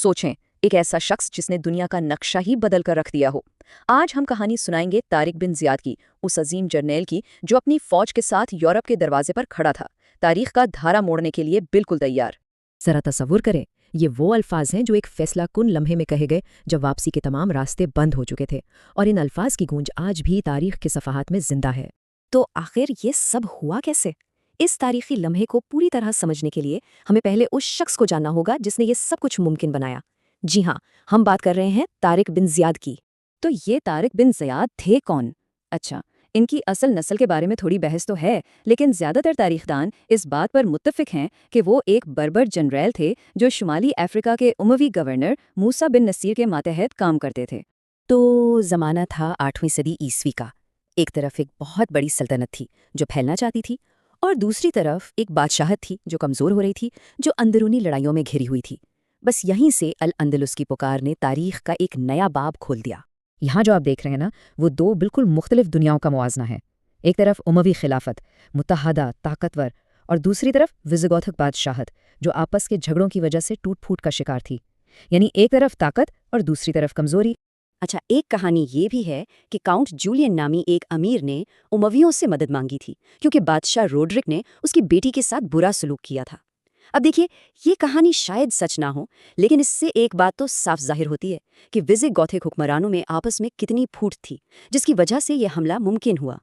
सोचें, एक ऐसा शख्स जिसने दुनिया का नक्शा ही बदल कर रख दिया हो। आज हम कहानी सुनाएंगे तारिक बिन जियाद की, उस अजीम जर्नैल की जो अपनी फौज के साथ यूरोप के दरवाजे पर खड़ा था, तारीख का धारा मोड़ने के लिए बिल्कुल तैयार। जरा तसव्वुर करें, ये वो अल्फाज हैं जो एक फैसला कुन लम्हे में कहे गए जब वापसी के तमाम रास्ते बंद हो चुके थे, और इन अल्फाज की गूंज आज भी तारीख के सफ़हात में जिंदा है। तो आखिर ये सब हुआ कैसे? इस तारीखी लम्हे को पूरी तरह समझने के लिए हमें पहले उस शख्स को जानना होगा जिसने ये सब कुछ मुमकिन बनाया। जी हाँ, हम बात कर रहे हैं तारिक बिन जियाद की। तो ये तारिक बिन जियाद थे कौन? अच्छा, इनकी असल नस्ल के बारे में थोड़ी बहस तो है, लेकिन ज़्यादातर तारीखदान इस बात पर मुत्तफिक हैं कि वो एक बर्बर जनरल थे जो शुमाली अफ्रीका के उमवी गवर्नर मूसा बिन नसीर के मातहत काम करते थे। तो ज़माना था 8वीं सदी ईस्वी का। एक तरफ एक बहुत बड़ी सल्तनत थी जो फैलना चाहती थी, और दूसरी तरफ एक बादशाहत थी जो कमज़ोर हो रही थी, जो अंदरूनी लड़ाइयों में घिरी हुई थी। बस यहीं से अल अंदलुस की पुकार ने तारीख का एक नया बाब खोल दिया। यहाँ जो आप देख रहे हैं ना, वो दो बिल्कुल मुख्तलिफ दुनियाओं का मुआजना है। एक तरफ उमवी खिलाफत, मुत्तहदा, ताकतवर, और दूसरी तरफ विज़िगोथिक बादशाहत जो आपस के झगड़ों की वजह से टूट फूट का शिकार थी। यानी एक तरफ ताकत और दूसरी तरफ कमज़ोरी। अच्छा, एक कहानी ये भी है कि काउंट जूलियन नामी एक अमीर ने उमवियों से मदद मांगी थी क्योंकि बादशाह रोड्रिक ने उसकी बेटी के साथ बुरा सलूक किया था। अब देखिए, ये कहानी शायद सच ना हो, लेकिन इससे एक बात तो साफ जाहिर होती है कि विज़िगोथिक हुक्मरानों में आपस में कितनी फूट थी, जिसकी वजह से यह हमला मुमकिन हुआ।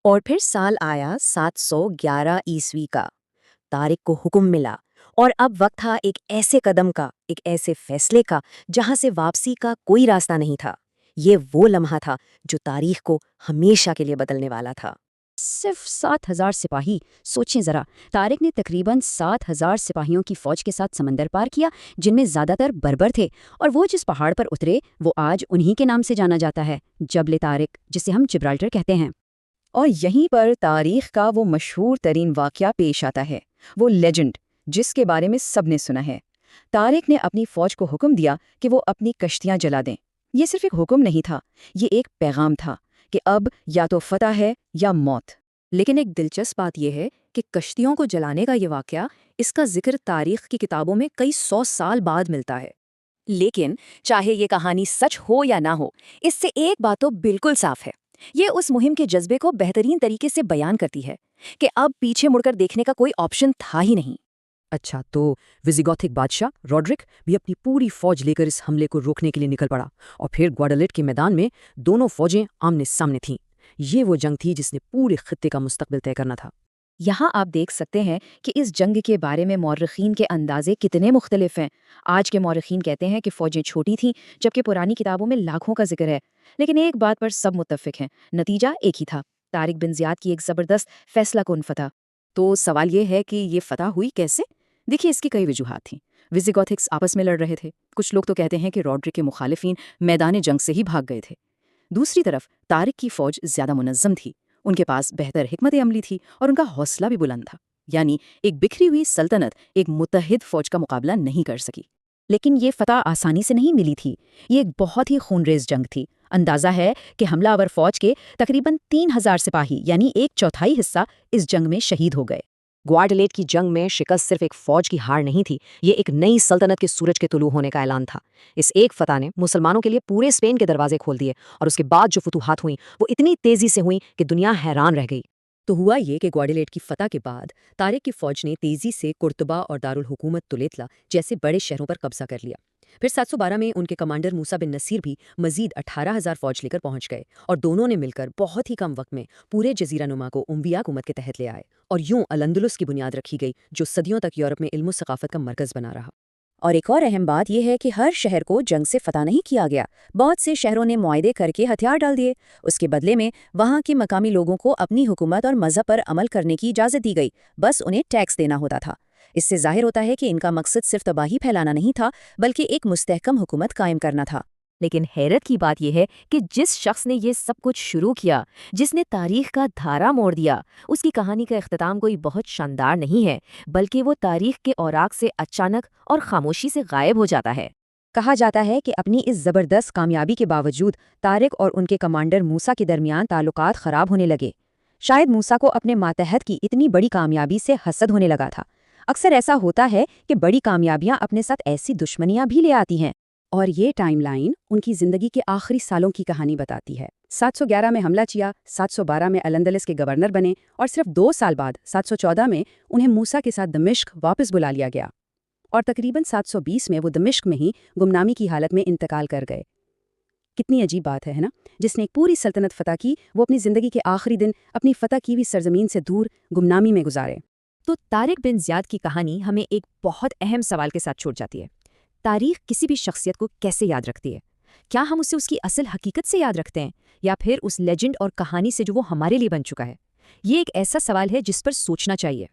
और फिर साल आया 711 ईस्वी का। तारिक को हुक्म मिला, और अब वक्त था एक ऐसे कदम का, एक ऐसे फैसले का जहां से वापसी का कोई रास्ता नहीं था। ये वो लम्हा था जो तारीख को हमेशा के लिए बदलने वाला था। सिर्फ 7,000 सिपाही, सोचें जरा। तारिक ने तकरीबन 7,000 सिपाहियों की फौज के साथ समंदर पार किया, जिनमें ज्यादातर बर्बर थे, और वो जिस पहाड़ पर उतरे वो आज उन्हीं के नाम से जाना जाता है, जबल तारिक, जिसे हम जिब्राल्टर कहते हैं। और यहीं पर तारीख का वो मशहूर तरीन वाक़या पेश आता है, वो लेजेंड जिसके बारे में सबने सुना है। तारिक ने अपनी फौज को हुक्म दिया कि वो अपनी कश्तियां जला दें। ये सिर्फ एक हुक्म नहीं था, ये एक पैगाम था कि अब या तो फतह है या मौत। लेकिन एक दिलचस्प बात यह है कि कश्तियों को जलाने का ये वाक़या, इसका जिक्र तारीख की किताबों में कई 100 साल बाद मिलता है। लेकिन चाहे ये कहानी सच हो या ना हो, इससे एक बात तो बिल्कुल साफ है, ये उस मुहिम के जज्बे को बेहतरीन तरीके से बयान करती है कि अब पीछे मुड़कर देखने का कोई ऑप्शन था ही नहीं। अच्छा, तो विज़िगोथिक बादशाह रोड्रिक भी अपनी पूरी फौज लेकर इस हमले को रोकने के लिए निकल पड़ा, और फिर ग्वाडलेट के मैदान में दोनों फौजें आमने सामने थीं। ये वो जंग थी जिसने पूरे खित्ते का मुस्तकबिल तय करना था। यहाँ आप देख सकते हैं कि इस जंग के बारे में मौरखीन के अंदाजे कितने मुख्तलिफ हैं। आज के मौरखीन कहते हैं कि फ़ौजें छोटी थीं, जबकि पुरानी किताबों में लाखों का जिक्र है। लेकिन एक बात पर सब मुत्तफिक हैं, नतीजा एक ही था, तारिक बिन जियाद की एक ज़बरदस्त फैसला कुन फतह। तो सवाल ये है कि ये फतह हुई कैसे? देखिए, इसकी कई वजूहात थीं। विज़िगोथिक्स आपस में लड़ रहे थे। कुछ लोग तो कहते हैं कि रोड्रिक के मुखालिफिन मैदान जंग से ही भाग गए थे। दूसरी तरफ तारिक की फौज ज्यादा मुनज़्ज़म थी, उनके पास बेहतर हिकमत अमली थी, और उनका हौसला भी बुलंद था। यानी एक बिखरी हुई सल्तनत एक मुत्तहिद फौज का मुकाबला नहीं कर सकी। लेकिन ये फतह आसानी से नहीं मिली थी, ये एक बहुत ही खूनरेज जंग थी। अंदाजा है कि हमलावर फौज के तकरीबन 3,000 सिपाही, यानी 1/4 हिस्सा, इस जंग में शहीद हो गए। ग्वाडलेट की जंग में शिकस्त सिर्फ एक फौज की हार नहीं थी, ये एक नई सल्तनत के सूरज के तुलू होने का ऐलान था। इस एक फतह ने मुसलमानों के लिए पूरे स्पेन के दरवाजे खोल दिए, और उसके बाद जो फतूहात हुई वो इतनी तेजी से हुई कि दुनिया हैरान रह गई। तो हुआ ये कि ग्वाडलेट की फतह के बाद तारिक की फौज ने तेजी से कुर्तबा और दारुल हुकूमत तुलेतला जैसे बड़े शहरों पर कब्जा कर लिया। फिर 712 में उनके कमांडर मूसा बिन नसीर भी मजीद 18,000 फौज लेकर पहुंच गए, और दोनों ने मिलकर बहुत ही कम वक्त में पूरे जजीरा नुमा को उम्विया हुकूमत के तहत ले आए, और यूं अल अंदलुस की बुनियाद रखी गई जो सदियों तक यूरोप में इल्म सकाफत का मरकज़ बना रहा। और एक और अहम बात यह है कि हर शहर को जंग से फतह नहीं किया गया। बहुत से शहरों ने मुआहदे करके हथियार डाल दिए। उसके बदले में वहाँ के मकामी लोगों को अपनी हुकूमत और मजहब पर अमल करने की इजाज़त दी गई, बस उन्हें टैक्स देना होता था। इससे जाहिर होता है कि इनका मकसद सिर्फ तबाही फैलाना नहीं था, बल्कि एक मुस्तहकम हुकूमत कायम करना था। लेकिन हैरत की बात यह है कि जिस शख्स ने ये सब कुछ शुरू किया, जिसने तारीख का धारा मोड़ दिया, उसकी कहानी का इख्तिताम कोई बहुत शानदार नहीं है, बल्कि वो तारीख के औराक से अचानक और खामोशी से गायब हो जाता है। कहा जाता है कि अपनी इस ज़बरदस्त कामयाबी के बावजूद तारिक और उनके कमांडर मूसा के दरमियान ताल्लुकात ख़राब होने लगे। शायद मूसा को अपने मातहत की इतनी बड़ी कामयाबी से हसद होने लगा था। अक्सर ऐसा होता है कि बड़ी कामयाबियां अपने साथ ऐसी दुश्मनियां भी ले आती हैं। और ये टाइम लाइन उनकी जिंदगी के आखिरी सालों की कहानी बताती है। 711 में हमला किया, 712 में अल-अंदलस के गवर्नर बने और सिर्फ 2 साल बाद 714 में उन्हें मूसा के साथ दमिश्क वापस बुला लिया गया और तकरीबन 720 में वो दमिश्क में ही गुमनामी की हालत में इंतकाल कर गए। कितनी अजीब बात है ना? जिसने एक पूरी सल्तनत फतह की, वो अपनी जिंदगी के आखिरी दिन अपनी फतह की हुई सरजमीन से दूर गुमनामी में गुजारे। तो तारिक बिन ज़ियाद की कहानी हमें एक बहुत अहम सवाल के साथ छोड़ जाती है। तारीख किसी भी शख्सियत को कैसे याद रखती है? क्या हम उसे उसकी असल हकीकत से याद रखते हैं या फिर उस लेजेंड और कहानी से जो वो हमारे लिए बन चुका है? ये एक ऐसा सवाल है जिस पर सोचना चाहिए।